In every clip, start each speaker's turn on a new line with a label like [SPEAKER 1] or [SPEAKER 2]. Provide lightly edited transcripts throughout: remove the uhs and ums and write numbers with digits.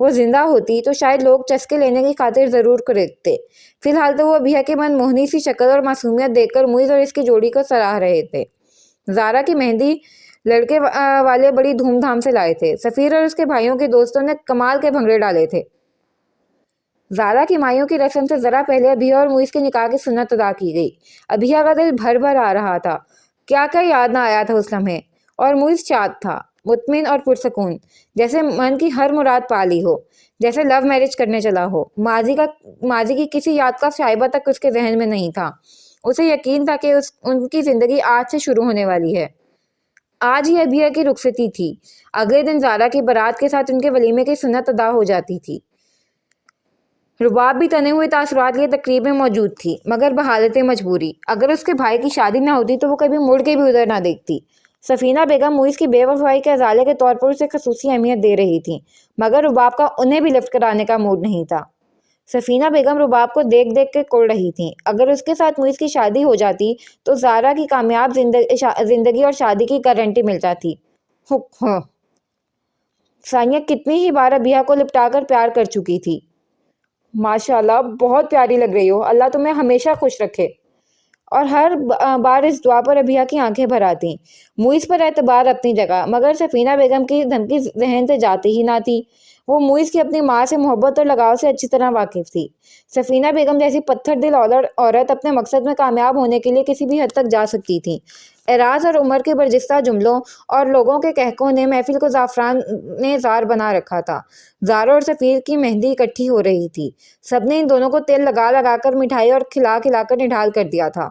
[SPEAKER 1] وہ زندہ ہوتی تو شاید لوگ چسکے لینے کی خاطر ضرور خریدتے. فی الحال تو وہ ابیہ کی من موہنی سی شکل اور معصومیت دیکھ کر معیز اور اس کی جوڑی کو سراہ رہے تھے. زارا کی مہندی لڑکے والے بڑی دھوم دھام سے لائے تھے. سفیر اور اس کے بھائیوں کے دوستوں نے کمال کے بھنگڑے ڈالے تھے. زارا کی مائیوں کی رسم سے ذرا پہلے ابیہ اور معیز کے نکاح کی سنت ادا کی گئی. ابیہ کا دل بھر بھر آ رہا تھا. کیا کیا یاد نہ آیا تھا اس لمحے. اور معیز شاد تھا، مطمئن اور پرسکون، جیسے من کی ہر مراد پا لی ہو، جیسے لو میرج کرنے چلا ہو. ماضی کی کسی یاد کا شائبہ تک اس کے ذہن میں نہیں تھا. اسے یقین تھا کہ ان کی زندگی آج سے شروع ہونے والی ہے. آج ہی ابیہ کی رخصتی تھی. اگلے دن زارا کی بارات کے ساتھ ان کے ولیمے کی سنت ادا ہو جاتی تھی. رباب بھی تنے ہوئے تاثرات لیے تقریب میں موجود تھی، مگر بحالت مجبوری. اگر اس کے بھائی کی شادی نہ ہوتی تو وہ کبھی مڑ کے بھی ادھر نہ دیکھتی. سفینہ بیگم معیز کی بے وفائی کے ازالے کے طور پر اسے خصوصی اہمیت دے رہی تھی، مگر رباب کا انہیں بھی لفٹ کرانے کا موڈ نہیں تھا. سفینہ بیگم رباب کو دیکھ دیکھ کے کڑ رہی تھیں. اگر اس کے ساتھ معیز کی شادی ہو جاتی تو زارا کی کامیاب زندگی اور شادی کی گارنٹی مل جاتی. ثانیہ کتنی ہی بار ابیہ کو لپٹا کر پیار کر چکی تھی. ماشاءاللہ بہت پیاری لگ رہی ہو، اللہ تمہیں ہمیشہ خوش رکھے. اور ہر بار اس دعا پر ابیہ کی آنکھیں بھر آتیں. معیز پر اعتبار اپنی جگہ، مگر سفینہ بیگم کی دھمکی ذہن سے جاتی ہی نہ تھی. وہ معیز کی اپنی ماں سے محبت اور لگاؤ سے اچھی طرح واقف تھی. سفینہ بیگم جیسی پتھر دل عورت اپنے مقصد میں کامیاب ہونے کے لیے کسی بھی حد تک جا سکتی تھی. اعراض اور عمر کے برجستہ جملوں اور لوگوں کے کہکوں نے محفل کو زعفران نے زار بنا رکھا تھا. زارا اور سفیر کی مہندی اکٹھی ہو رہی تھی. سب نے ان دونوں کو تیل لگا لگا کر مٹھائی اور کھلا کھلا کر نڈھال کر دیا تھا.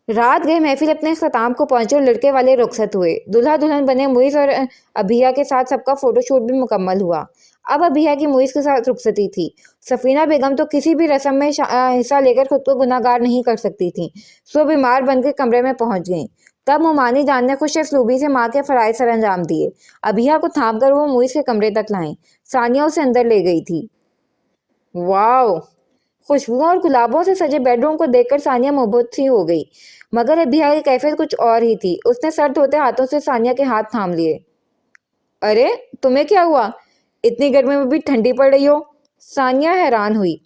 [SPEAKER 1] رات گئے محفل اپنے اختتام کو پہنچے اور لڑکے والے رخصت ہوئے. دلہا دلہن بنے معیز اور ابیہ کے ساتھ سب کا فوٹو شوٹ بھی مکمل ہوا. اب ابیہ کی معیز کے ساتھ رخصتی تھی. سفینہ بیگم تو کسی بھی رسم میں حصہ لے کر خود کو گناہ گار نہیں کر سکتی تھیں، سو بیمار بن کے کمرے میں پہنچ گئیں. تب مومانی جان نے خوش اسلوبی سے ماں کے فرائض سر انجام دیے. ابیہ کو تھام کر وہ معیز کے کمرے تک لائیں. ثانیہ اسے اندر لے گئی تھی. واو! خوشبوؤں اور گلابوں سے سجے بیڈ روم کو دیکھ کر ثانیہ محبت سی ہو گئی، مگر ابیہ کی کیفیت کچھ اور ہی تھی. اس نے سر دھوتے ہاتھوں سے ثانیہ کے ہاتھ تھام لیے. ارے تمہیں کیا ہوا؟ اتنی گرمی میں بھی ٹھنڈی پڑ رہی ہو. ثانیہ حیران ہوئی.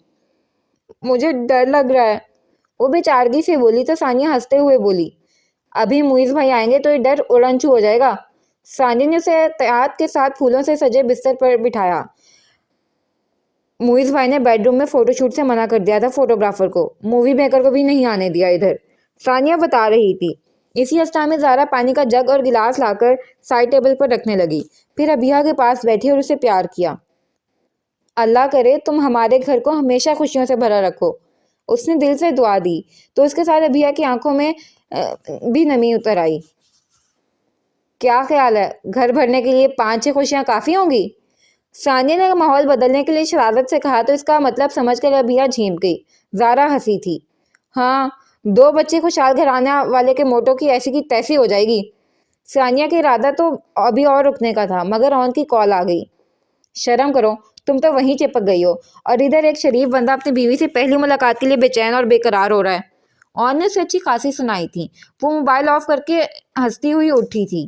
[SPEAKER 1] مجھے ڈر لگ رہا ہے، وہ بے چارگی سے بولی. تو ثانیہ ہنستے ہوئے بولی، ابھی معیز بھائی آئیں گے تو یہ ڈر اڑنچو ہو جائے گا. ثانیہ نے اسے احتیاط کے ساتھ پھولوں سے سجے بستر پر بٹھایا. معیز بھائی نے بیڈ روم میں فوٹو شوٹ سے منع کر دیا تھا. فوٹوگرافر کو، مووی میکر کو بھی نہیں آنے دیا ادھر. ثانیہ بتا رہی تھی. اسی اسنا میں زارا پانی کا جگ اور گلاس لا کر سائڈ ٹیبل پر رکھنے لگی. پھر ابیہ کے پاس بیٹھی اور اسے پیار کیا. اللہ کرے تم ہمارے گھر کو ہمیشہ خوشیوں سے بھرا رکھو. اس نے دل سے دعا دی تو اس کے ساتھ ابیہ کی آنکھوں میں بھی نمی اتر آئی. کیا خیال ہے، گھر بھرنے کے لیے 5-6 خوشیاں کافی ہوں گی؟ ثانیہ نے ماحول بدلنے کے لیے شرارت سے کہا تو اس کا مطلب سمجھ کر ابیہ جھیم گئی. زارا ہنسی تھی. ہاں، 2 بچے خوشحال گھرانے والے کے موٹو کی ایسی کی تیسی ہو جائے گی. ثانیہ کا ارادہ تو ابھی اور رکنے کا تھا، مگر آن کی کال آ گئی. شرم کرو، تم تو وہیں چپک گئی ہو، اور ادھر ایک شریف بندہ اپنی بیوی سے پہلی ملاقات کے لیے بے چین اور بے قرار ہو رہا ہے. آن نے اسے اچھی خاصی سنائی تھی. وہ موبائل آف کر کے ہنستی ہوئی اٹھی تھی.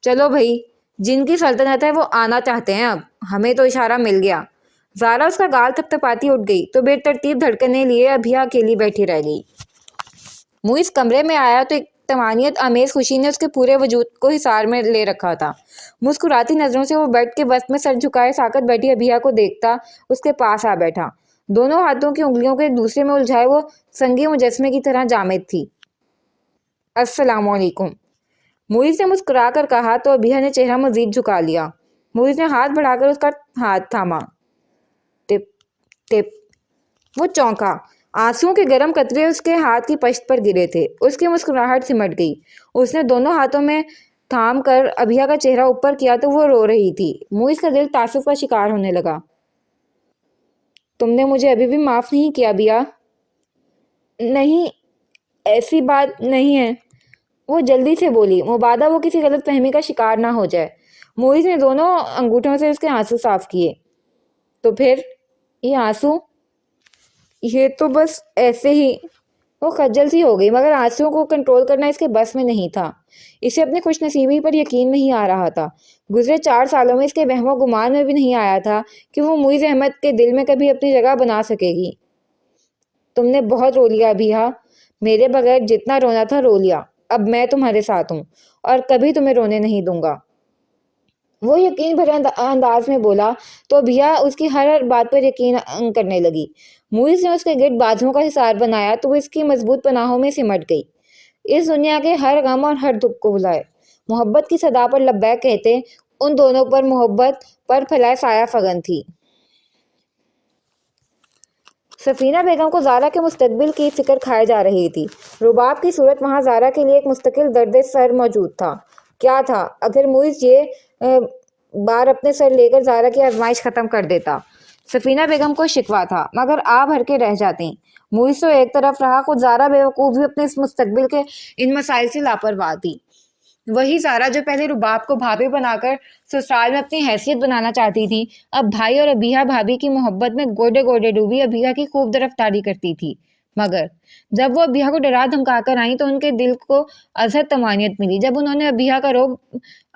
[SPEAKER 1] چلو بھائی، جن کی سلطنت ہے وہ آنا چاہتے ہیں. اب ہمیں تو اشارہ مل گیا. زارا اس کا گال تھپتھپاتی اٹھ گئی تو بے ترتیب دھڑکنے لیے ابیہ اکیلی بیٹھی رہ گئی. معیز کمرے میں آیا تو ایک طمانینت آمیز خوشی نے اس کے پورے وجود کو حصار میں لے رکھا تھا. مسکراتی نظروں سے وہ بیڈ کے وسط میں سر جھکائے ساکت بیٹھی ابیہ کو دیکھتا اس کے پاس آ بیٹھا. دونوں ہاتھوں کی انگلیوں کو ایک دوسرے میں الجھائے وہ سنگی مجسمے کی طرح جامد تھی. السلام علیکم، معیز نے مسکرا کر کہا تو ابیہ نے چہرہ مزید جھکا لیا. معیز نے ہاتھ بڑھا کر اس کا ہاتھ تھاما. ٹپ ٹپ. وہ چونکا. آنسوؤں کے گرم قطرے اس کے ہاتھ کی پشت پر گرے تھے. اس کی مسکراہٹ سمٹ گئی. اس نے دونوں ہاتھوں میں تھام کر ابیہ کا چہرہ اوپر کیا تو وہ رو رہی تھی. معیز کا دل تعصب کا شکار ہونے لگا. تم نے مجھے ابھی بھی معاف نہیں کیا ابیہ؟ نہیں، ایسی بات نہیں ہے، وہ جلدی سے بولی، مبادا وہ کسی غلط فہمی کا شکار نہ ہو جائے. معیز نے دونوں انگوٹھوں سے اس کے آنسو صاف کیے. تو پھر یہ آنسو؟ یہ تو بس ایسے ہی. وہ خجل سی ہو گئی، مگر آنسوؤں کو کنٹرول کرنا اس کے بس میں نہیں تھا۔ اسے اپنی خوش نصیبی پر یقین نہیں آ رہا تھا۔ گزرے 4 سالوں میں اس کے وہم و گمان میں بھی نہیں آیا تھا کہ وہ معیز احمد کے دل میں کبھی اپنی جگہ بنا سکے گی۔ تم نے بہت رو لیا ابیہا، میرے بغیر جتنا رونا تھا رو لیا، اب میں تمہارے ساتھ ہوں اور کبھی تمہیں رونے نہیں دوں گا۔ وہ یقین بھرے انداز میں بولا تو ابیہا اس کی ہر بات پر یقین کرنے لگی۔ معیز نے اس کے گرد بازوؤں کا حصار بنایا تو وہ اس کی مضبوط پناہوں میں سمٹ گئی۔ اس دنیا کے ہر غم اور ہر دکھ کو بلائے، محبت کی صدا پر لبیک کہتے ان دونوں پر محبت پر پھیلائے سایہ فغن تھی۔ سفینہ بیگم کو زارا کے مستقبل کی فکر کھائے جا رہی تھی۔ رباب کی صورت وہاں زارا کے لیے ایک مستقل درد سر موجود تھا۔ کیا تھا اگر معیز یہ بار اپنے سر لے کر زارا کی آزمائش ختم کر دیتا؟ سفینہ بیگم کو شکوہ تھا، مگر آ بھر کے رہ جاتی۔ معیز تو ایک طرف رہا، خود زارا بیوقوف بھی اپنے اس مستقبل کے ان مسائل سے لاپرواہ تھی۔ وہی زارا جو پہلے رباب کو بھابھی بنا کر سسرال میں اپنی حیثیت بنانا چاہتی تھی، اب بھائی اور ابیہا بھابھی کی محبت میں گوڈے گوڈے ڈوبی ابیہا کی خوب طرفداری کرتی تھی۔ مگر جب وہ ابیہا کو ڈرا دھمکا کر آئیں تو ان کے دل کو ازحد طمانینت ملی جب انہوں نے ابیہا کا روب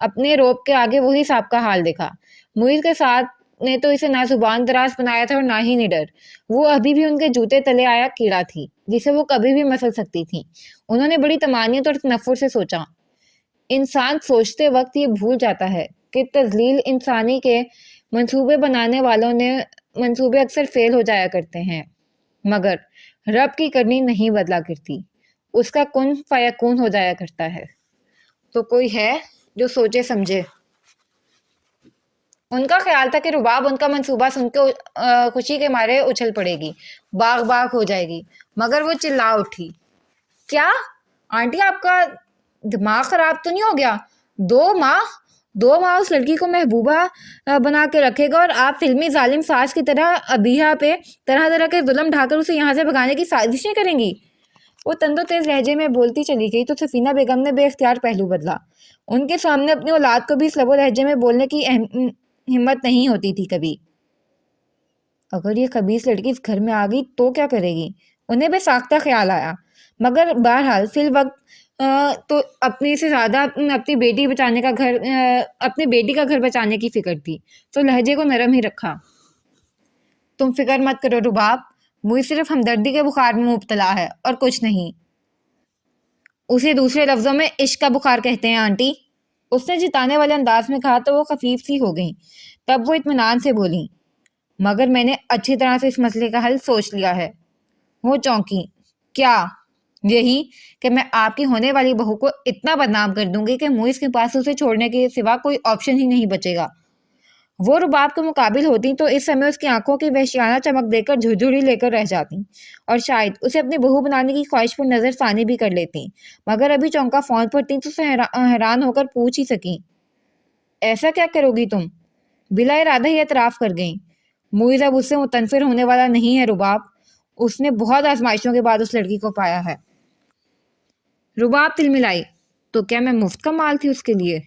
[SPEAKER 1] اپنے روب کے آگے وہی سابقہ حال دیکھا۔ معیز کے ساتھ نے تو اسے نہ زبان دراز بنایا تھا اور نہ ہی نڈر۔ وہ ابھی بھی ان کے جوتے تلے آیا کیڑا تھی جسے وہ کبھی بھی مسل سکتی تھی۔ انہوں نے بڑی طمانینت اور تنفر سے سوچا، انسان سوچتے وقت یہ بھول جاتا ہے کہ تذلیل انسانی کے منصوبے بنانے والوں نے منصوبے اکثر فیل ہو جایا کرتے ہیں، مگر رب کی کرنی نہیں بدلا کرتی، اس کا کن فیکون ہو جایا کرتا ہے۔ تو کوئی ہے جو سوچے سمجھے۔ ان کا خیال تھا کہ رباب ان کا منصوبہ سن کے خوشی کے مارے اچھل پڑے گی، باغ باغ ہو جائے گی، مگر وہ چلا اٹھی، کیا آنٹی آپ کا دماغ خراب تو نہیں ہو گیا؟ 2 ماہ اس لڑکی کو محبوبہ بنا کے رکھے گا اور آپ فلمی ظالم ساز کی طرح ابیہا پہ طرح طرح کے ظلم ڈھا کر اسے یہاں سے بھگانے کی سازشیں کریں گی؟ وہ تند و تیز لہجے میں بولتی چلی گئی تو سفینہ بیگم نے بے اختیار پہلو بدلا۔ ان کے سامنے اپنی اولاد کو بھی اس لب و لہجے میں بولنے کی ہمت نہیں ہوتی تھی کبھی۔ اگر یہ خبیث لڑکی اس گھر میں آ گئی تو کیا کرے گی؟ انہیں بے ساختہ خیال آیا، مگر بہرحال فی الوقت تو اپنے سے زیادہ اپنی بیٹی کا گھر بچانے کی فکر تھی، تو لہجے کو نرم ہی رکھا۔ تم فکر مت کرو رباب، معیز صرف ہمدردی کے بخار میں مبتلا ہے اور کچھ نہیں۔ اسے دوسرے لفظوں میں عشق کا بخار کہتے ہیں آنٹی، اس نے جتانے والے انداز میں کہا تو وہ خفیف سی ہو گئیں۔ تب وہ اطمینان سے بولیں، مگر میں نے اچھی طرح سے اس مسئلے کا حل سوچ لیا ہے۔ وہ چونکی، کیا؟ یہی کہ میں آپ کی ہونے والی بہو کو اتنا بدنام کر دوں گی کہ معیز کے پاس اسے چھوڑنے کے سوا کوئی آپشن ہی نہیں بچے گا۔ وہ رباب کے مقابل ہوتی تو اس سمے اس کی آنکھوں کی وحشیانہ چمک دیکھ کر جھرجھری لے کر رہ جاتی اور شاید اسے اپنی بہو بنانے کی خواہش پر نظر ثانی بھی کر لیتی، مگر ابھی چونکا فون پر تھی تو اسے حیران ہو کر پوچھ ہی سکی، ایسا کیا کرو گی تم؟ بلا ارادہ ہی اعتراف کر گئیں، معیز اب اس سے متنفر ہونے والا نہیں ہے رباب، اس نے بہت آزمائشوں کے بعد اس لڑکی کو پایا ہے۔ رباب تلملائی، تو کیا میں مفت کا مال تھی اس کے لیے؟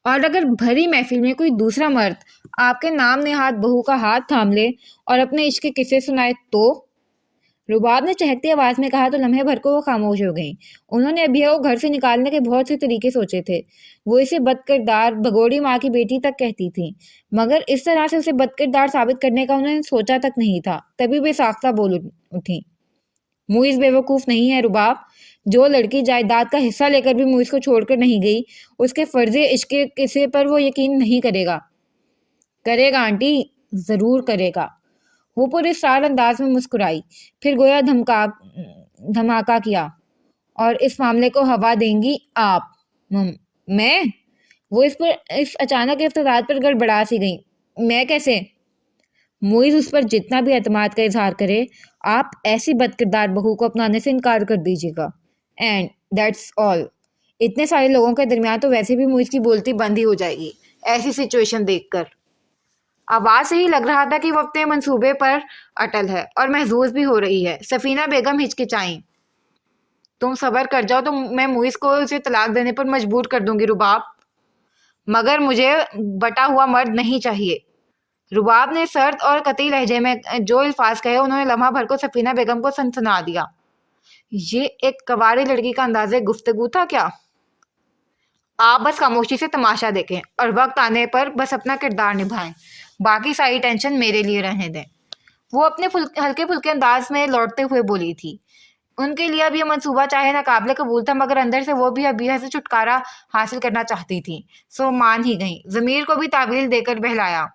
[SPEAKER 1] اور اگر بھری محفل میں کوئی دوسرا مرد آپ کے نام نہاد بہو کا ہاتھ تھام لے اور اپنے عشق کے قصے سنائے تو؟ رباب نے چہکتی آواز میں کہا تو لمحے بھر کو وہ خاموش ہو گئیں۔ انہوں نے ابیہا کو گھر سے نکالنے کے بہت سے طریقے سوچے تھے۔ وہ اسے بد کردار بھگوڑی ماں کی بیٹی تک کہتی تھیں، مگر اس طرح سے اسے بد کردار ثابت کرنے کا انہوں نے سوچا تک نہیں تھا۔ تبھی بے ساختہ بول اٹھیں، معیز بیوقوف نہیں ہے رباب، جو لڑکی جائیداد کا حصہ لے کر بھی معیز کو چھوڑ کر نہیں گئی، اس کے فرض عشق کے قصے پر وہ یقین نہیں کرے گا۔ کرے گا آنٹی، ضرور کرے گا۔ وہ پر اسرار انداز میں مسکرائی، پھر گویا دھماکہ کیا، اور اس معاملے کو ہوا دیں گی آپ؟ میں؟ وہ اس اچانک ارتداد پر گڑبڑا سی گئی، میں کیسے؟ معیز اس پر جتنا بھی اعتماد کا اظہار کرے، آپ ایسی بد کردار بہو کو اپنانے سے انکار کر دیجیے گا، اینڈ دیٹس آل۔ اتنے سارے لوگوں کے درمیان تو ویسے بھی معیز کی بولتی بند ہی ہو جائے گی ایسی سچویشن دیکھ کر۔ آواز سے ہی لگ رہا تھا کہ وہ اپنے منصوبے پر اٹل ہے اور محظوظ بھی ہو رہی ہے۔ سفینہ بیگم ہچکچائیں، تم صبر کر جاؤ تو میں معیز کو اسے طلاق دینے پر مجبور کر دوں گی رباب، مگر مجھے بٹا ہوا مرد نہیں چاہیے۔ رباب نے سرد اور قطعی لہجے میں جو الفاظ کہے انہوں نے لمحہ بھر کو سفینہ بیگم کو سنسنا دیا۔ یہ ایک کباڑی لڑکی کا انداز گفتگو تھا کیا؟ آپ بس خاموشی سے تماشا دیکھیں اور وقت آنے پر بس اپنا کردار نبھائیں، باقی ساری ٹینشن میرے لیے رہنے دیں۔ وہ اپنے ہلکے پھلکے انداز میں لوٹتے ہوئے بولی تھی۔ ان کے لیے اب یہ منصوبہ چاہے ناقابل قبول تھا، مگر اندر سے وہ بھی ابیہ سے چھٹکارا حاصل کرنا چاہتی تھی، سو مان ہی گئیں۔ ضمیر کو بھی تعویل دے کر بہلایا۔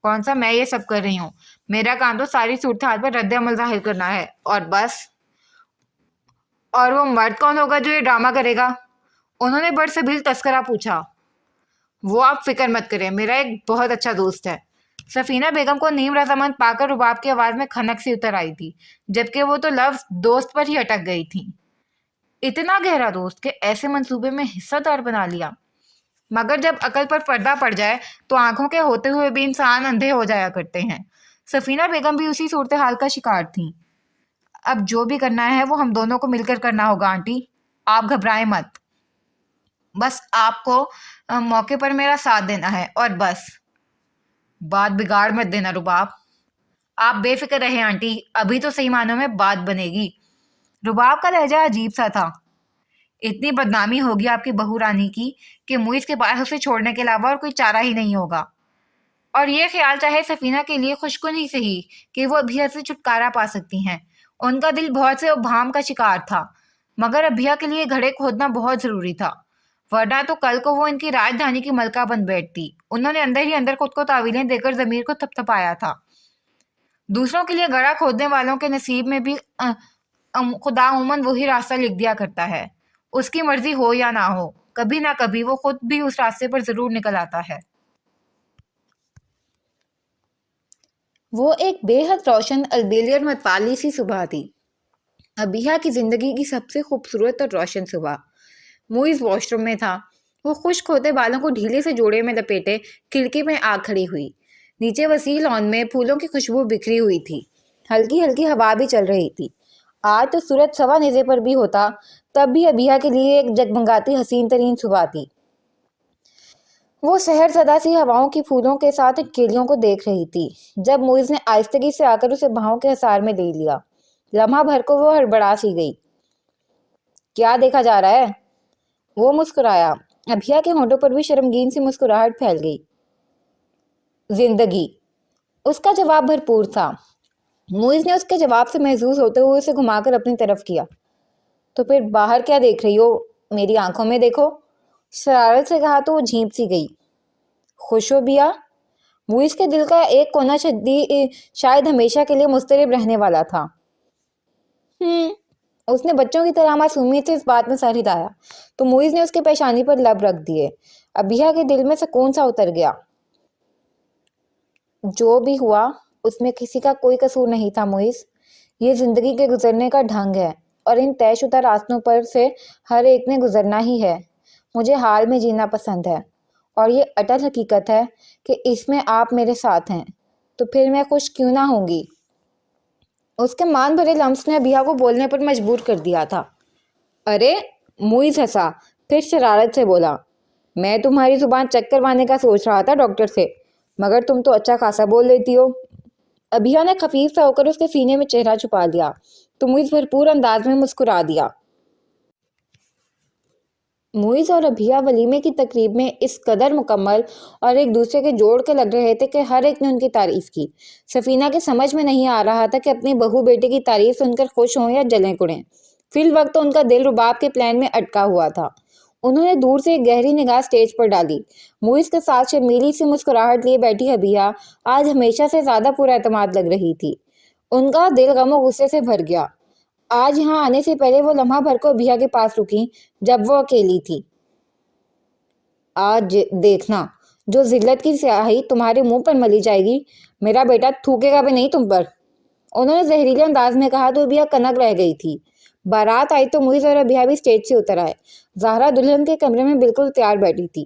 [SPEAKER 1] کون سا میں یہ سب کر رہی ہوں؟ میرا کام تو ساری صورتحال پر رد عمل ظاہر کرنا ہے، اور بس۔ اور وہ مرد کون ہوگا جو یہ ڈرامہ کرے گا؟ انہوں نے برصبیل تذکرہ پوچھا۔ وہ آپ فکر مت کریں، میرا ایک بہت اچھا دوست ہے۔ سفینہ بیگم کو نیم رضامند پا کر رباب کی آواز میں کھنک سی اتر آئی تھی، جبکہ وہ تو لفظ دوست پر ہی اٹک گئی تھی۔ اتنا گہرا دوست کہ ایسے منصوبے میں حصہ دار بنا لیا۔ مگر جب عقل پر پردہ پڑ جائے تو آنکھوں کے ہوتے ہوئے بھی انسان اندھے ہو جایا کرتے ہیں۔ سفینہ بیگم بھی اسی صورتحال کا شکار تھیں۔ اب جو بھی کرنا ہے وہ ہم دونوں کو مل کر کرنا ہوگا آنٹی، آپ گھبرائیں مت۔ بس آپ کو موقع پر میرا ساتھ دینا ہے، اور بس۔ بات بگاڑ مت دینا رباب۔ آپ بے فکر رہے آنٹی، ابھی تو صحیح معنوں میں بات بنے گی۔ رباب کا لہجہ عجیب سا تھا۔ اتنی بدنامی ہوگی آپ کی بہو رانی کی کہ معیز کے پاس اسے چھوڑنے کے علاوہ اور کوئی چارہ ہی نہیں ہوگا۔ اور یہ خیال چاہے سفینہ کے لیے خوشکن ہی صحیح کہ وہ ابھیا سے چھٹکارا پا سکتی ہیں۔ ان کا دل بہت سے ابہام کا شکار تھا، مگر ابھیا کے لیے گھڑے کھودنا بہت ضروری تھا، ورنہ تو کل کو وہ ان کی راجدھانی کی ملکہ بن بیٹھتی۔ انہوں نے اندر ہی اندر خود کو تعویلیں دے کر ضمیر کو تھپ تھپایا تھا۔ دوسروں کے لیے گڑھا کھودنے والوں کے نصیب میں بھی خدا عموماً وہی راستہ لکھ دیا کرتا ہے، اس کی مرضی ہو یا نہ ہو، کبھی نہ کبھی وہ خود بھی اس راستے پر ضرور نکل آتا ہے۔ وہ ایک بے حد روشن البیلی اور متوالی سی صبح تھی، ابیہ کی زندگی کی سب سے خوبصورت اور روشن صبح۔ معیز واش روم میں تھا۔ وہ خشک ہوتے بالوں کو ڈھیلے سے جوڑے میں لپیٹے کھڑکی میں آ کھڑی ہوئی۔ نیچے وسیع لان میں پھولوں کی خوشبو بکھری ہوئی تھی، ہلکی ہلکی ہوا بھی چل رہی تھی۔ آج تو سورج سوا نیزے پر بھی ہوتا تب بھی ابیہ کے لیے ایک جگمگاتی حسین ترین صبح تھی۔ وہ سحر زدہ سی ہواؤں کی پھولوں کے ساتھ کیلیوں کو دیکھ رہی تھی جب معیز نے آہستگی سے آ کر اسے بہاؤں کے حصار میں لے لیا۔ لمحہ بھر کو وہ ہڑبڑا سی گئی۔ کیا دیکھا جا رہا ہے؟ وہ مسکرایا۔ ابھیا کے ہونٹوں پر بھی شرمگین سی مسکراہٹ پھیل گئی۔ زندگی، اس کا جواب بھرپور تھا۔ معیز نے اس کے جواب سے محظوظ ہوتے ہوئے اسے گھما کر اپنی طرف کیا۔ تو پھر باہر کیا دیکھ رہی ہو؟ میری آنکھوں میں دیکھو، شرارت سے کہا تو وہ جھینپ سی گئی۔ خوش ہو بیا؟ معیز کے دل کا ایک کونا شاید ہمیشہ کے لیے مضطرب رہنے والا تھا۔ اس نے بچوں کی طرح معصومیت سے اس بات میں سر ہلایا تو معیز نے اس کے پیشانی پر لب رکھ دیے۔ ابیہ کے دل میں سکون سا اتر گیا۔ جو بھی ہوا اس میں کسی کا کوئی قصور نہیں تھا معیز، یہ زندگی کے گزرنے کا ڈھنگ ہے، اور ان طے شدہ راستوں پر سے ہر ایک نے گزرنا ہی ہے۔ مجھے حال میں جینا پسند ہے، اور یہ اٹل حقیقت ہے کہ اس میں آپ میرے ساتھ ہیں، تو پھر میں خوش کیوں نہ ہوں گی؟ اس کے مان بھرے لمس نے ابیہ کو بولنے پر مجبور کر دیا تھا۔ ارے، معیز ہنسا، پھر شرارت سے بولا، میں تمہاری زبان چیک کروانے کا سوچ رہا تھا ڈاکٹر سے، مگر تم تو اچھا خاصا بول لیتی ہو۔ ابیہ نے خفیف سا ہو کر اس کے سینے میں چہرہ چھپا لیا تو معیز بھرپور انداز میں مسکرا دیا۔ معیز اور ابیہ ولیمے کی تقریب میں اس قدر مکمل اور ایک دوسرے کے جوڑ کے لگ رہے تھے کہ ہر ایک نے ان کی تعریف کی۔ سفینہ کے سمجھ میں نہیں آ رہا تھا کہ اپنی بہو بیٹے کی تعریف سن کر خوش ہوں یا جلیں کڑیں۔ فی الوقت تو ان کا دل رباب کے پلان میں اٹکا ہوا تھا۔ انہوں نے دور سے ایک گہری نگاہ سٹیج پر ڈالی۔ معیز کے ساتھ شرمیلی سی مسکراہٹ لیے بیٹھی ابیہ آج ہمیشہ سے زیادہ پر اعتماد لگ رہی تھی۔ ان کا دل غم و غصے سے بھر گیا۔ آج یہاں آنے سے پہلے وہ لمحہ بھر کو ابیہ کے پاس رکیں جب وہ اکیلی تھی۔ آج دیکھنا جو ذلت کی سیاہی تمہارے منہ پر ملی جائے گی، میرا بیٹا تھوکے گا بھی نہیں تم پر۔ انہوں نے زہریلے انداز میں کہا تو ابیہ کنک رہ گئی تھی۔ بارات آئی تو معیز اور ابیہ بھی سٹیج سے اتر آئے۔ زہرا دلہن کے کمرے میں بالکل تیار بیٹھی تھی۔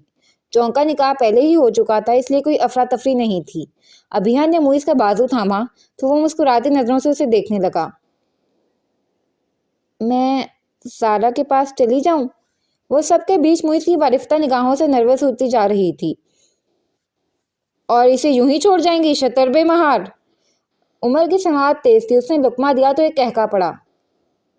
[SPEAKER 1] چونکا نکاح پہلے ہی ہو چکا تھا، اس لیے کوئی افراتفری نہیں تھی۔ ابیہ نے معیز کا بازو تھاما تو وہ مسکراتی نظروں سے اسے دیکھنے لگا۔ میں زہرا کے پاس چلی جاؤں؟ وہ سب کے بیچ معیز کی وارفتہ نگاہوں سے نروس ہوتی جا رہی تھی۔ اور اسے یوں ہی چھوڑ جائیں گی شتر بے مہار؟ عمر کی سماعت تیز تھی، اس نے لقمہ دیا تو ایک کہکا پڑا۔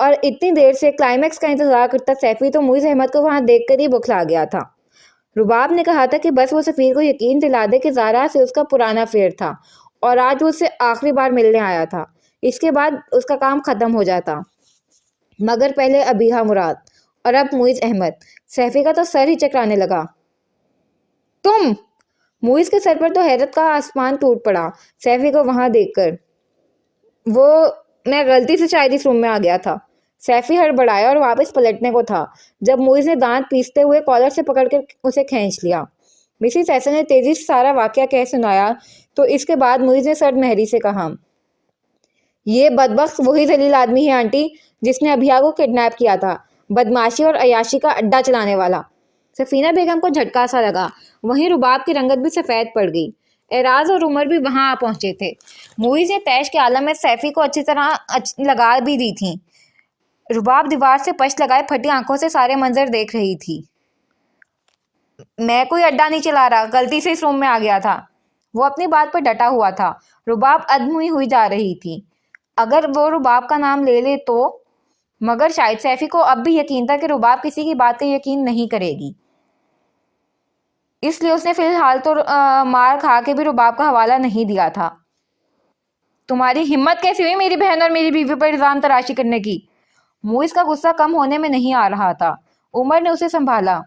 [SPEAKER 1] اور اتنی دیر سے کلائمیکس کا انتظار کرتا سیفی تو معیز احمد کو وہاں دیکھ کر ہی بکھلا گیا تھا۔ رباب نے کہا تھا کہ بس وہ سفیر کو یقین دلا دے کہ زارا سے اس کا پرانا افیئر تھا اور آج وہ اس سے آخری بار ملنے آیا تھا، اس کے بعد اس کا کام ختم ہو جاتا۔ مگر پہلے ابیحہ مراد اور اب معیز احمد۔ سیفی کا تو سر ہی چکرانے لگا۔ تم! معیز کے سر پر تو حیرت کا آسمان ٹوٹ پڑا سیفی کو وہاں دیکھ کر۔ میں غلطی سے شاید اس روم میں آ گیا تھا۔ سیفی ہڑبڑایا اور واپس پلٹنے کو تھا جب معیز نے دانت پیستے ہوئے کالر سے پکڑ کر اسے کھینچ لیا۔ مسز ایسن نے تیزی سے سارا واقعہ کہہ سنایا تو اس کے بعد معیز نے سرد مہری سے کہا، یہ بدبخت وہی ذلیل آدمی ہے آنٹی جس نے ابیحہ کو کڈنیپ کیا تھا، بدماشی اور عیاشی کا اڈا چلانے والا۔ سفینہ بیگم کو جھٹکا سا لگا، وہیں رباب کی رنگت بھی سفید پڑ گئی۔ اعراز اور عمر بھی وہاں آ پہنچے تھے۔ معیز نے تیش کے عالم میں سیفی کو اچھی طرح لگا بھی دی تھی۔ رباب دیوار سے پشت لگائے پھٹی آنکھوں سے سارے منظر دیکھ رہی تھی۔ میں کوئی اڈا نہیں چلا رہا، غلطی سے اس روم میں آ گیا تھا۔ وہ اپنی بات پر ڈٹا ہوا تھا۔ رباب ادموئی ہوئی جا رہی تھی۔ اگر وہ رباب کا نام لے لے تو، مگر شاید سیفی کو اب بھی یقین تھا کہ رباب کسی کی بات کا یقین نہیں کرے گی، اس لیے اس نے فی الحال تو مار کھا کے بھی رباب کا حوالہ نہیں دیا تھا۔ تمہاری ہمت کیسی ہوئی میری بہن اور میری بیوی پر الزام تراشی کرنے کی؟ معیز کا غصہ کم ہونے میں نہیں آ رہا تھا۔ عمر نے اسے سنبھالا۔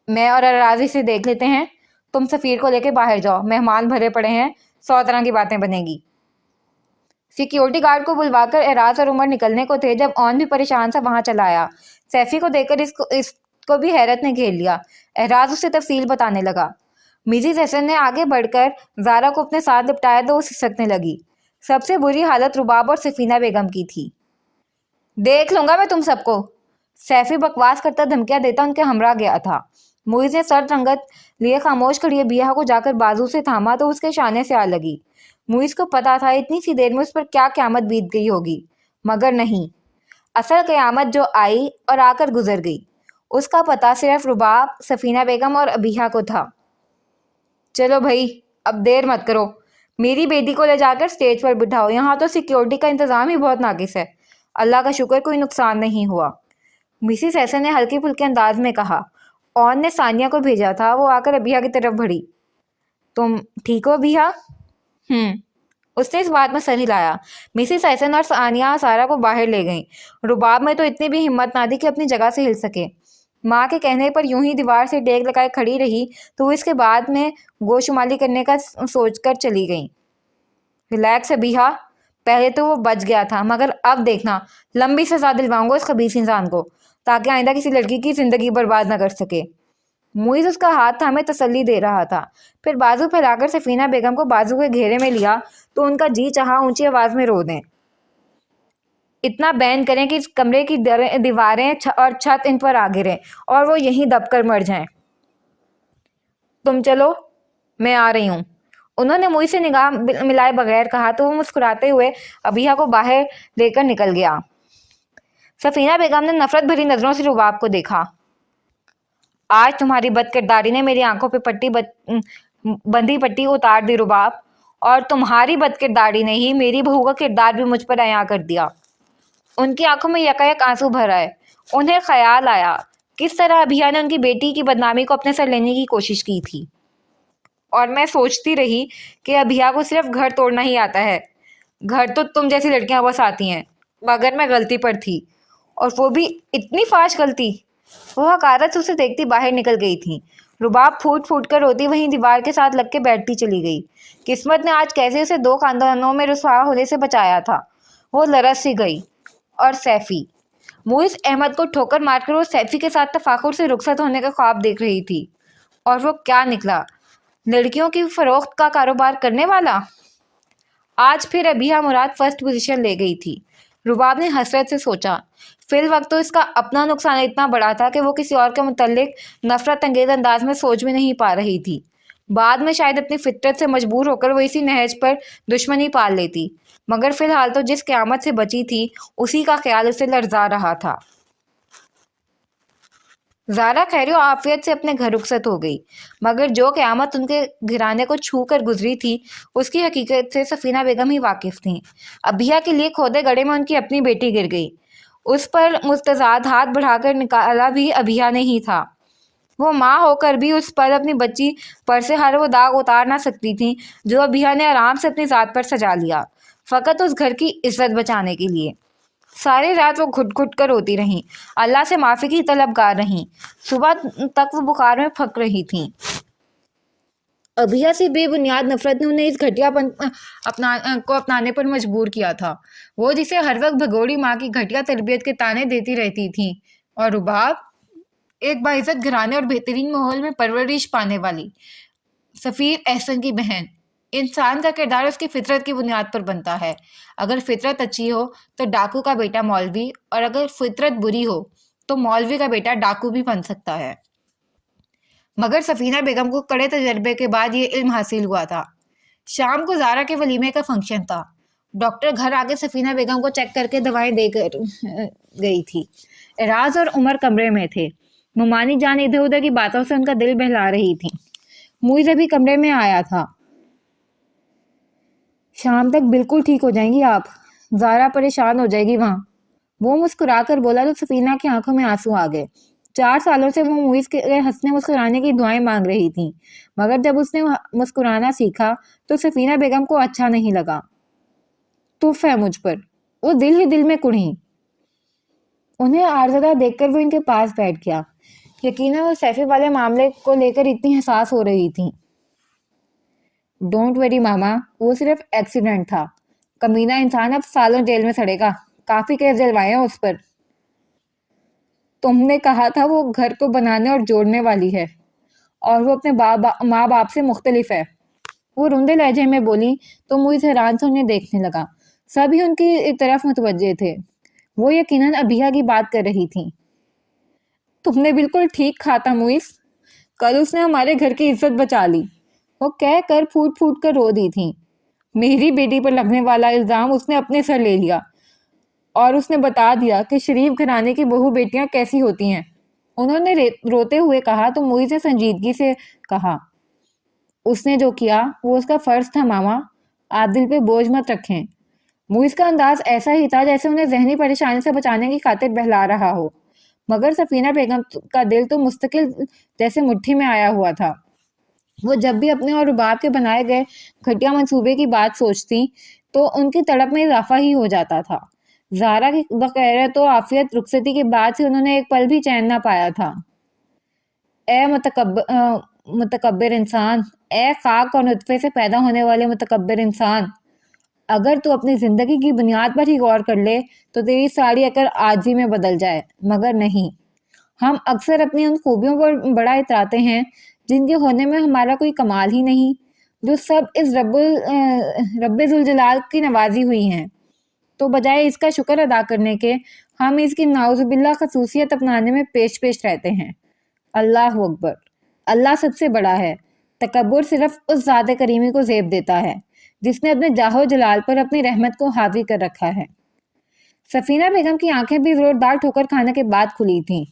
[SPEAKER 1] میں اور اراضی سے دیکھ لیتے ہیں، تم سفیر کو لے کے باہر جاؤ، مہمان بھرے پڑے ہیں، 100 طرح کی باتیں بنے گی۔ سیکیورٹی گارڈ کو بلوا کر اعراز اور عمر نکلنے کو تھے جب اون بھی پریشان سا وہاں چلا آیا۔ سیفی کو دیکھ کر اس کو بھی حیرت نے گھیر لیا۔ اعراز اسے تفصیل بتانے لگا۔ مسز حسن نے آگے بڑھ کر زارا کو اپنے ساتھ لپٹایا تو وہ سسکنے لگی۔ سب سے بری حالت رباب اور سفینہ بیگم کی تھی۔ دیکھ لوں گا میں تم سب کو، سیفی بکواس کرتا دھمکیاں دیتا ان کے ہمراہ گیا تھا۔ معیز نے سرد رنگت لیے خاموش کھڑی ابیحہ کو جا کر بازو سے تھاما تو اس کے شانے سے آ لگی۔ معیز کو پتا تھا اتنی سی دیر میں اس پر کیا قیامت بیت گئی ہوگی، مگر نہیں، اصل قیامت جو آئی اور آ کر گزر گئی، اس کا پتہ صرف رباب، سفینہ بیگم اور ابیحہ کو تھا۔ چلو بھائی، اب دیر مت کرو، میری بیٹی کو لے جا کر سٹیج پر بٹھاؤ، یہاں تو سیکیورٹی کا انتظام ہی بہت ناقص ہے۔ اللہ کا شکر کوئی نقصان نہیں ہوا، مسز حسن نے ہلکی پھلکے انداز میں کہا۔ اون نے ثانیہ کو بھیجا تھا، وہ آ کر ابیحہ کی طرف بڑھی۔ تم ٹھیک ہو ابیحہ؟ اس نے اس بات میں سر ہلایا۔ مسز حسن اور ثانیہ سارا کو باہر لے گئیں۔ رباب میں تو اتنی بھی ہمت نہ تھی کہ اپنی جگہ سے ہل سکے۔ ماں کے کہنے پر یوں ہی دیوار سے ڈیگ لگائے کھڑی رہی تو وہ اس کے بعد میں گوشمالی کرنے کا سوچ کر چلی گئیں۔ ریلیکس ابیحہ، پہلے تو وہ بچ گیا تھا، مگر اب دیکھنا، لمبی سزا دلواؤں گا اس خبیث انسان کو، تاکہ آئندہ کسی لڑکی کی زندگی برباد نہ کر سکے۔ معیز اس کا ہاتھ تھامے تسلی دے رہا تھا، پھر بازو پھیلا کر سفینہ بیگم کو بازو کے گھیرے میں لیا تو ان کا جی چاہا اونچی آواز میں رو دیں۔ اتنا بین کریں کہ اس کمرے کی دیواریں اور چھت ان پر آ گریں اور وہ یہیں دب کر مر جائیں۔ تم چلو، میں آ رہی ہوں، انہوں نے معیز سے نگاہ ملائے بغیر کہا تو وہ مسکراتے ہوئے ابیحہ کو باہر لے کر نکل گیا۔ سفینہ بیگم نے نفرت بھری نظروں سے رباب کو دیکھا۔ آج تمہاری بد کرداری نے میری آنکھوں پہ بندھی پٹی اتار دی رباب، اور تمہاری بد کرداری نے ہی میری بہو کا کردار بھی مجھ پر عیاں کر دیا۔ ان کی آنکھوں میں یکایک آنسو بھر آئے۔ انہیں خیال آیا کس طرح ابیحہ نے ان کی بیٹی کی بدنامی کو اپنے سر لینے کی کوشش کی تھی، اور میں سوچتی رہی کہ ابیحہ کو صرف گھر توڑنا ہی آتا ہے، گھر تو تم جیسی لڑکیاں بس آتی ہیں، مگر میں غلطی پر تھی، اور وہ بھی اتنی فاش غلطی۔ وہ حقارت سے اسے دیکھتی باہر نکل گئی تھی۔ رباب پھوٹ پھوٹ کر روتی وہیں دیوار کے ساتھ لگ کے بیٹھتی چلی گئی۔ قسمت نے آج کیسے اسے 2 خاندانوں میں رسوا ہونے سے بچایا تھا۔ وہ لرز سی گئی۔ اور سیفی، معیز احمد کو ٹھوکر مار کر وہ سیفی کے ساتھ تفاخر سے رخصت ہونے کا خواب دیکھ رہی تھی، اور وہ کیا نکلا، لڑکیوں کی فروخت کا کاروبار کرنے والا۔ آج پھر ابیحہ مراد فرسٹ پوزیشن لے گئی تھی، رباب نے حسرت سے سوچا۔ فی الوقت تو اس کا اپنا نقصان اتنا بڑا تھا کہ وہ کسی اور کے متعلق نفرت انگیز انداز میں سوچ بھی نہیں پا رہی تھی۔ بعد میں شاید اپنی فطرت سے مجبور ہو کر وہ اسی نہج پر دشمنی پال لیتی، مگر فی الحال تو جس قیامت سے بچی تھی اسی کا خیال اسے لرزا رہا تھا۔ زارا خیر و عافیت سے اپنے گھر رخصت ہو گئی، مگر جو قیامت ان کے گھرانے کو چھو کر گزری تھی اس کی حقیقت سے سفینہ بیگم ہی واقف تھیں۔ ابھیا کے لیے کھودے گڑھے میں ان کی اپنی بیٹی گر گئی، اس پر مستضاد ہاتھ بڑھا کر نکالا بھی ابھیا نے ہی تھا۔ وہ ماں ہو کر بھی اس پر اپنی بچی پر سے ہر وہ داغ اتار نہ سکتی تھیں جو ابھیا نے آرام سے اپنی ذات پر سجا لیا، فقط اس گھر کی عزت بچانے کے لیے۔ ساری رات وہ گھٹ گھٹ کر روتی رہیں، اللہ سے معافی کی طلبگار رہیں، صبح تک وہ بخار میں پھک رہی تھیں۔ ابھیا سے بے بنیاد نفرت نے انہیں اس گھٹیا پن کو اپنانے پر مجبور کیا تھا، وہ جسے ہر وقت بھگوڑی ماں کی گھٹیا تربیت کے طعنے دیتی رہتی تھیں، اور رباب ایک باعزت گھرانے اور بہترین ماحول میں پرورش پانے والی سفیر احسن کی بہن۔ انسان کا کردار اس کی فطرت کی بنیاد پر بنتا ہے، اگر فطرت اچھی ہو تو ڈاکو کا بیٹا مولوی، اور اگر فطرت بری ہو تو مولوی کا بیٹا ڈاکو بھی بن سکتا ہے۔ مگر سفینہ بیگم کو کڑے تجربے کے بعد یہ علم حاصل ہوا تھا۔ شام کو زارا کے ولیمے کا فنکشن تھا۔ ڈاکٹر گھر آگے سفینہ بیگم کو چیک کر کے دوائیں دے کر گئی تھی۔ اعراز اور عمر کمرے میں تھے۔ ممانی جان ادھر ادھر کی باتوں سے ان کا دل بہلا رہی تھی۔ موئز ابھی کمرے میں آیا تھا۔ شام تک بالکل ٹھیک ہو جائیں گی آپ، زارا پریشان ہو جائے گی وہاں، وہ مسکرا کر بولا تو سفینہ کی آنکھوں میں آنسو آ گئے۔ 4 سالوں سے وہ موئز کے ہنسنے مسکرانے کی دعائیں مانگ رہی تھی، مگر جب اس نے مسکرانا سیکھا تو سفینہ بیگم کو اچھا نہیں لگا۔ تف ہے مجھ پر، وہ دل ہی دل میں کڑھیں۔ انہیں آرزدہ دیکھ کر وہ ان کے پاس بیٹھ گیا۔ یقیناً وہ سیفی والے معاملے کو لے کر اتنی حساس ہو رہی تھی۔ ڈونٹ وری ماما، وہ صرف ایکسیڈنٹ تھا، کمینہ انسان اب سالوں جیل میں سڑے گا، کافی کیس جلوائے ہیں اس پر۔ تم نے کہا تھا وہ گھر کو بنانے اور جوڑنے والی ہے، اور وہ اپنے ماں باپ سے مختلف ہے، وہ روندے لہجے میں بولی تو موئز حیران سے انہیں دیکھنے لگا۔ سبھی ان کی طرف متوجہ تھے، وہ یقیناً ابھیا کی بات کر رہی تھیں۔ تم نے بالکل ٹھیک کہا تھا موئز، کل اس نے ہمارے گھر کی عزت بچا لی، وہ کہہ کر پھوٹ پھوٹ کر رو دی تھیں۔ میری بیٹی پر لگنے والا الزام اس نے اپنے سر لے لیا، اور اس نے بتا دیا کہ شریف گھرانے کی بہو بیٹیاں کیسی ہوتی ہیں، انہوں نے روتے ہوئے کہا تو موئز نے سنجیدگی سے کہا، اس نے جو کیا وہ اس کا فرض تھا ماما، آپ دل پہ بوجھ مت رکھیں۔ موئز کا انداز ایسا ہی تھا جیسے انہیں ذہنی پریشانی سے بچانے کی خاطر بہلا رہا ہو، مگر سفینہ بیگم کا دل تو مستقل جیسے مٹھی میں آیا ہوا تھا۔ وہ جب بھی اپنے اور رباب کے بنائے گئے گھٹیا منصوبے کی بات سوچتی تو ان کی تڑپ میں اضافہ ہی ہو جاتا تھا۔ زارا کی بخیرت و عافیت رخصتی کے بعد سے انہوں نے ایک پل بھی چین نہ پایا تھا۔ اے متکبر انسان، اے خاک اور نطفے سے پیدا ہونے والے متکبر انسان، اگر تو اپنی زندگی کی بنیاد پر ہی غور کر لے تو تیری ساری عقل عاجزی میں بدل جائے، مگر نہیں۔ ہم اکثر اپنی ان خوبیوں پر بڑا اتراتے ہیں جن کے ہونے میں ہمارا کوئی کمال ہی نہیں، جو سب اس رب ذوالجلال کی نوازی ہوئی ہیں، تو بجائے اس کا شکر ادا کرنے کے ہم اس کی نعوذ باللہ خصوصیت اپنانے میں پیش رہتے ہیں۔ اللہ اکبر، اللہ سب سے بڑا ہے۔ تکبر صرف اس ذات کریمی کو زیب دیتا ہے جس نے اپنے جاہ و جلال پر اپنی رحمت کو حاوی کر رکھا ہے۔ سفینہ بیگم کی آنکھیں بھی زوردار ٹھوکر کھانے کے بعد کھلی تھیں۔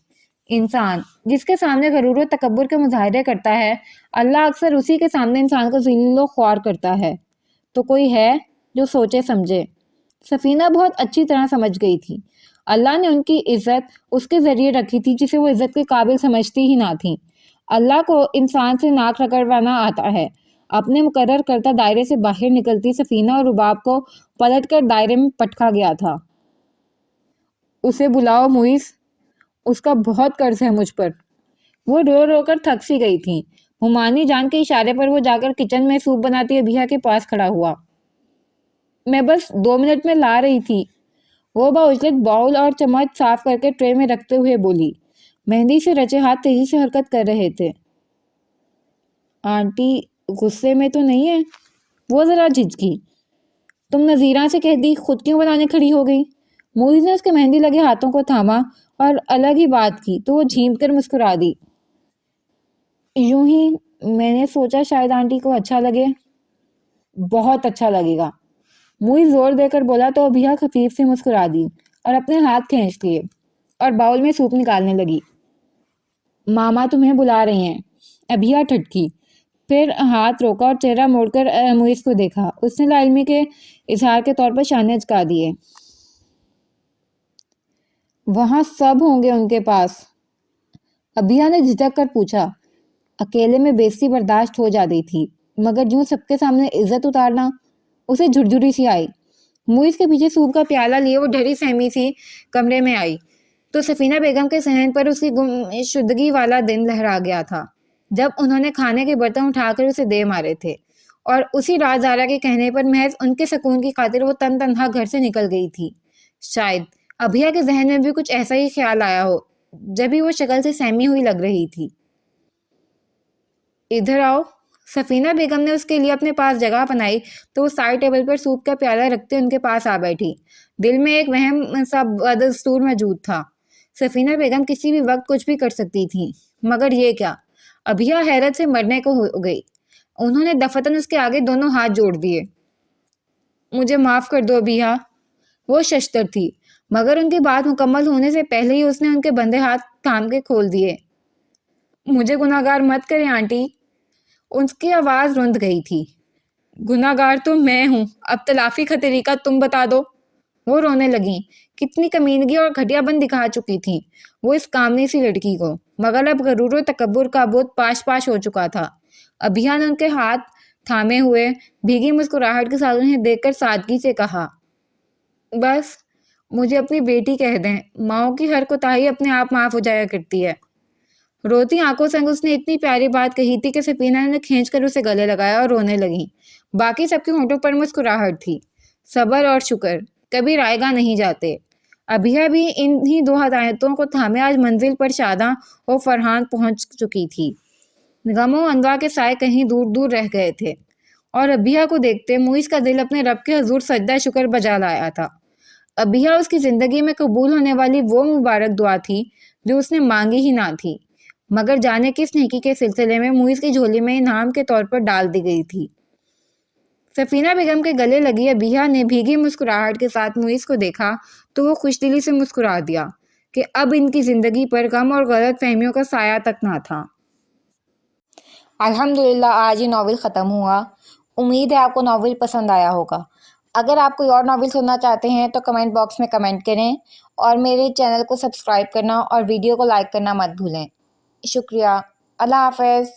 [SPEAKER 1] انسان جس کے سامنے غرور و تکبر کے مظاہرے کرتا ہے، اللہ اکثر اسی کے سامنے انسان کو ذلیل و خوار کرتا ہے۔ تو کوئی ہے جو سوچے سمجھے۔ سفینہ بہت اچھی طرح سمجھ گئی تھی، اللہ نے ان کی عزت اس کے ذریعے رکھی تھی جسے وہ عزت کے قابل سمجھتی ہی نہ تھی۔ اللہ کو انسان سے ناک رگڑوانا آتا ہے۔ اپنے مقرر کردہ دائرے سے باہر نکلتی سفینہ اور رباب کو پلٹ کر دائرے میں پٹکا گیا تھا۔ اسے بلاؤ موئز، اس کا بہت قرض ہے مجھ پر۔ وہ رو رو کر تھک سی گئی تھی۔ ممانی جان کے اشارے پر وہ جا کر کچن میں سوپ بناتی ابھیا کے پاس کھڑا ہوا۔ میں بس 2 منٹ میں لا رہی تھی، وہ باعجلت باؤل اور چمچ صاف کر کے ٹرے میں رکھتے ہوئے بولی۔ مہندی سے رچے ہاتھ تیزی سے حرکت کر رہے تھے۔ آنٹی غصے میں تو نہیں ہے؟ وہ ذرا جھجکی۔ تم نذیرہ سے کہہ دی، خود کیوں بنانے کھڑی ہو گئی؟ موئز نے اس کے مہندی لگے ہاتھوں کو تھاما اور الگ ہی بات کی تو وہ جھیم کر مسکرا دی۔ یوں ہی میں نے سوچا شاید آنٹی کو اچھا لگے۔ بہت اچھا لگے گا، موئز زور دے کر بولا تو ابھیا خفیف سے مسکرا دی اور اپنے ہاتھ کھینچ لیے اور باؤل میں سوپ نکالنے لگی۔ ماما تمہیں بلا رہی ہیں۔ ابھیا ٹھٹکی، پھر ہاتھ روکا اور چہرہ موڑ کر معیز کو دیکھا۔ اس نے لا علمی کے اظہار کے طور پر شانے اچکا دیے۔ وہاں سب ہوں گے ان کے پاس؟ ابھیا نے جھجک کر پوچھا۔ اکیلے میں بےعزتی برداشت ہو جاتی تھی، مگر یوں سب کے سامنے عزت اتارنا، اسے جھرجھری سی آئی۔ معیز کے پیچھے سوپ کا پیالہ لیے وہ ڈری سہمی سی کمرے میں آئی تو سفینہ بیگم کے صحن پر اس کی گمشدگی والا دن لہرا گیا تھا، جب انہوں نے کھانے کے برتن اٹھا کر اسے دے مارے تھے، اور اسی رات زارا کے کہنے پر محض ان کے سکون کی خاطر وہ تنہا گھر سے نکل گئی تھی۔ شاید ابھیا کے ذہن میں بھی کچھ ایسا ہی خیال آیا ہو، جبھی وہ شکل سے سہمی ہوئی لگ رہی تھی۔ ادھر آؤ۔ سفینہ بیگم نے اس کے لیے اپنے پاس جگہ بنائی تو وہ سائڈ ٹیبل پر سوپ کا پیالہ رکھتے ان کے پاس آ بیٹھی۔ دل میں ایک وہم سا بدستور موجود تھا۔ سفینہ بیگم کسی بھی وقت کچھ بھی کر سکتی تھی، مگر یہ کیا؟ ابھیا حیرت سے مرنے کو ہو گئی۔ انہوں نے دفتن اس کے آگے دونوں ہاتھ جوڑ دیے۔ مجھے معاف کر دو ابھیا۔ وہ ششتر تھی، مگر ان کی بات مکمل ہونے سے پہلے ہی اس نے ان کے بندھے ہاتھ تھام کے کھول دیے۔ مجھے گناہگار مت کریں آنٹی۔ ان کی آواز رند گئی تھی۔ گناہگار تو میں ہوں، اب تلافی کا طریقہ تم بتا دو۔ وہ رونے لگیں۔ کتنی کمینگی اور گھٹیا بن دکھا چکی تھی وہ اس کامنی سی لڑکی کو، مگر اب غرور و تکبر کا بت پاش پاش ہو چکا تھا۔ ابھیا نے ان کے ہاتھ تھامے ہوئے بھیگی مسکراہٹ کے ساتھ انہیں دیکھ کر سادگی سے کہا، بس مجھے اپنی بیٹی کہہ دیں، ماؤں کی ہر کوتاہی اپنے آپ معاف ہو جایا کرتی ہے۔ روتی آنکھوں سے اس نے اتنی پیاری بات کہی تھی کہ سفینہ نے کھینچ کر اسے گلے لگایا اور رونے لگیں۔ باقی سب کے ہونٹوں پر مسکراہٹ تھی۔ صبر اور شکر کبھی رائے گاہ نہیں جاتے۔ ابھیا بھی انہی دو ہدایتوں کو تھامے آج منزل پر شاداں و فرحان پہنچ چکی تھی۔ غم و انواع کے سائے کہیں دور دور رہ گئے تھے، اور ابھیا کو دیکھتے معیز کا دل اپنے رب کے حضور سجدہ شکر بجا لایا تھا۔ ابھیا اس کی زندگی میں قبول ہونے والی وہ مبارک دعا تھی جو اس نے مانگی ہی نہ تھی، مگر جانے کس نیکی کے سلسلے میں معیز کی جھولی میں انعام کے طور پر ڈال دی گئی تھی۔ سفینہ بیگم کے گلے لگی ابھیا نے بھیگی مسکراہٹ کے ساتھ معیز کو دیکھا تو وہ خوش دلی سے مسکرا دیا کہ اب ان کی زندگی پر غم اور غلط فہمیوں کا سایہ تک نہ تھا۔ الحمدللہ آج یہ ناول ختم ہوا۔ امید ہے آپ کو ناول پسند آیا ہوگا۔ اگر آپ کوئی اور ناول سننا چاہتے ہیں تو کمنٹ باکس میں کمنٹ کریں، اور میرے چینل کو سبسکرائب کرنا اور ویڈیو کو لائک کرنا مت بھولیں۔ شکریہ۔ اللہ حافظ۔